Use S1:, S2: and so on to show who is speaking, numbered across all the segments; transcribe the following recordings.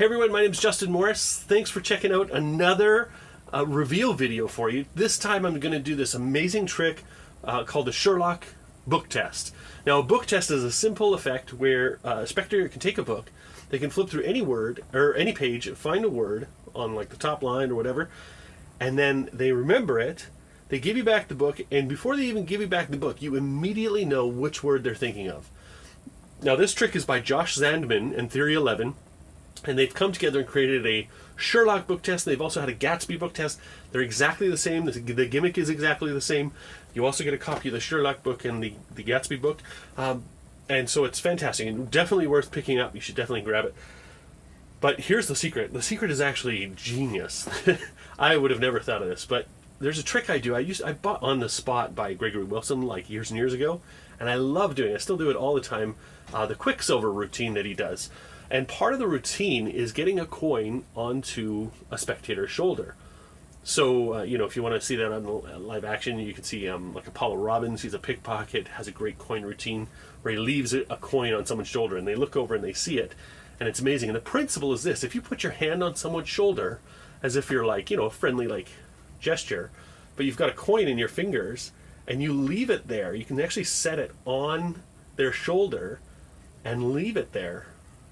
S1: Hey everyone, my name is Justin Morris. Thanks for checking out another reveal video for you. This time I'm going to do this amazing trick called the Sherlock book test. Now a book test is a simple effect where a spectator can take a book, they can flip through any word or any page, find a word on like the top line or whatever, and then they remember it, they give you back the book, and before they even give you back the book, you immediately know which word they're thinking of. Now this trick is by Josh Zandman and Theory11. And they've come together and created a Sherlock book test. They've also had a Gatsby book test. They're exactly the same. The gimmick is exactly the same. You also get a copy of the Sherlock book and the Gatsby book. And so it's fantastic and definitely worth picking up. You should definitely grab it. But here's the secret. The secret is actually genius. I would have never thought of this, but there's a trick I do. I bought On the Spot by Gregory Wilson like years and years ago, and I love doing it. I still do it all the time. The Quicksilver routine that he does. And part of the routine is getting a coin onto a spectator's shoulder. So, if you want to see that on live action, you can see like Apollo Robbins, he's a pickpocket, has a great coin routine where he leaves a coin on someone's shoulder and they look over and they see it. And it's amazing. And the principle is this: if you put your hand on someone's shoulder, as if you're like, a friendly gesture, but you've got a coin in your fingers and you leave it there, you can actually set it on their shoulder and leave it there.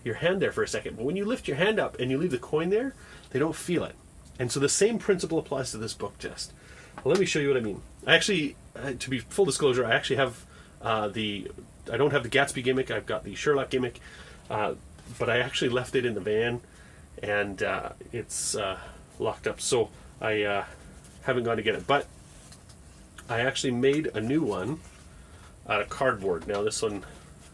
S1: Your hand there for a second, but when you lift your hand up and you leave the coin there, they don't feel it. And so the same principle applies to this book test. Well, let me show you what I mean. I actually, to be full disclosure, I actually have I don't have the Gatsby gimmick, I've got the Sherlock gimmick, but I actually left it in the van and it's locked up, so I haven't gone to get it. But I actually made a new one out of cardboard. Now this one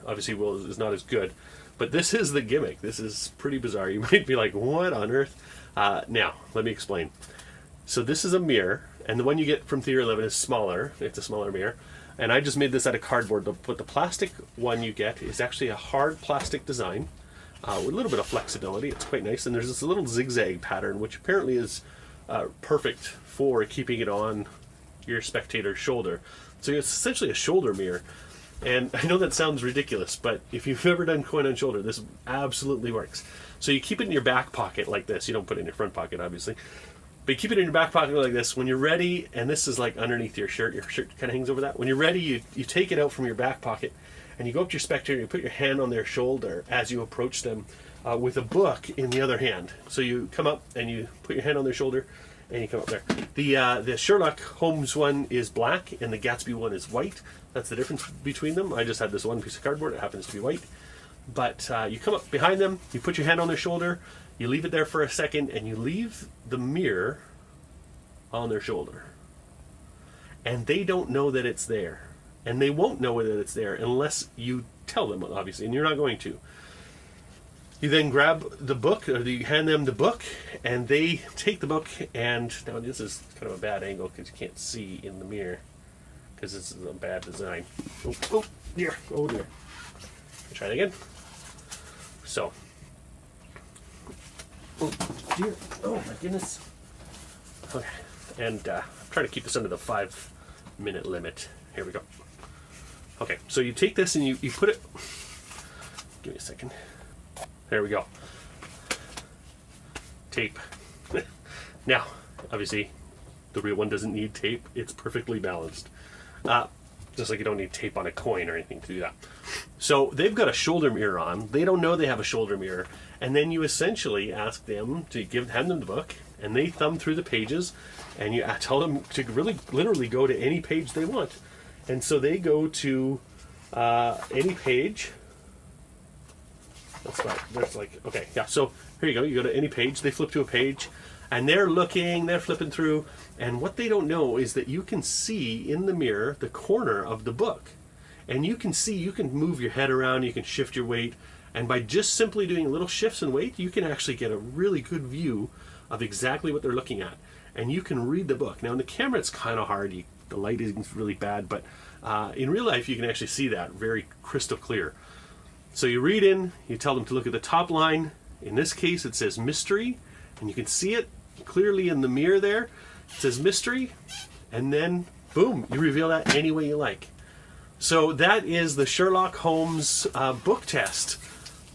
S1: obviously is not as good, but this is the gimmick. This is pretty bizarre. You might be like, what on earth? Now, let me explain. So this is a mirror, and the one you get from Theory11 is smaller. It's a smaller mirror. And I just made this out of cardboard. But the plastic one you get is actually a hard plastic design with a little bit of flexibility. It's quite nice. And there's this little zigzag pattern, which apparently is perfect for keeping it on your spectator's shoulder. So it's essentially a shoulder mirror. And I know that sounds ridiculous, but if you've ever done coin on shoulder, this absolutely works. So you keep it in your back pocket like this. You don't put it in your front pocket, obviously. But you keep it in your back pocket like this. When you're ready, and this is like underneath your shirt kind of hangs over that. When you're ready, you take it out from your back pocket, and you go up to your spectator, and you put your hand on their shoulder as you approach them with a book in the other hand. So you come up, and you put your hand on their shoulder, and you come up there. The Sherlock Holmes one is black, and the Gatsby one is white. That's the difference between them. I just had this one piece of cardboard. It happens to be white. But you come up behind them, you put your hand on their shoulder, you leave it there for a second, and you leave the mirror on their shoulder. And they don't know that it's there. And they won't know that it's there unless you tell them, obviously, and you're not going to. You then grab the book, or you hand them the book, and they take the book, and now this is kind of a bad angle because you can't see in the mirror, because this is a bad design. Oh dear. Try it again. So. Oh dear. Oh my goodness. Okay. And I'm trying to keep this under the 5-minute limit. Here we go. Okay, so you take this and you put it. Give me a second. There we go. Tape. Now, obviously, the real one doesn't need tape. It's perfectly balanced. Just like you don't need tape on a coin or anything to do that. So they've got a shoulder mirror on. They don't know they have a shoulder mirror. And then you essentially ask them to hand them the book, and they thumb through the pages, and you tell them to really literally go to any page they want. And so they go to any page. Okay, yeah, so here you go. You go to any page. They flip to a page, and they're flipping through, and what they don't know is that you can see in the mirror the corner of the book. And you can move your head around, you can shift your weight, and by just simply doing little shifts in weight, you can actually get a really good view of exactly what they're looking at. And you can read the book. Now, in the camera, it's kind of hard. The light isn't really bad, but in real life, you can actually see that very crystal clear. So you read in, you tell them to look at the top line. In this case, it says mystery, and you can see it clearly in the mirror there. It says mystery, and then boom, you reveal that any way you like. So that is the Sherlock Holmes book test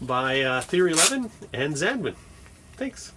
S1: by Theory11 and Zandman. Thanks.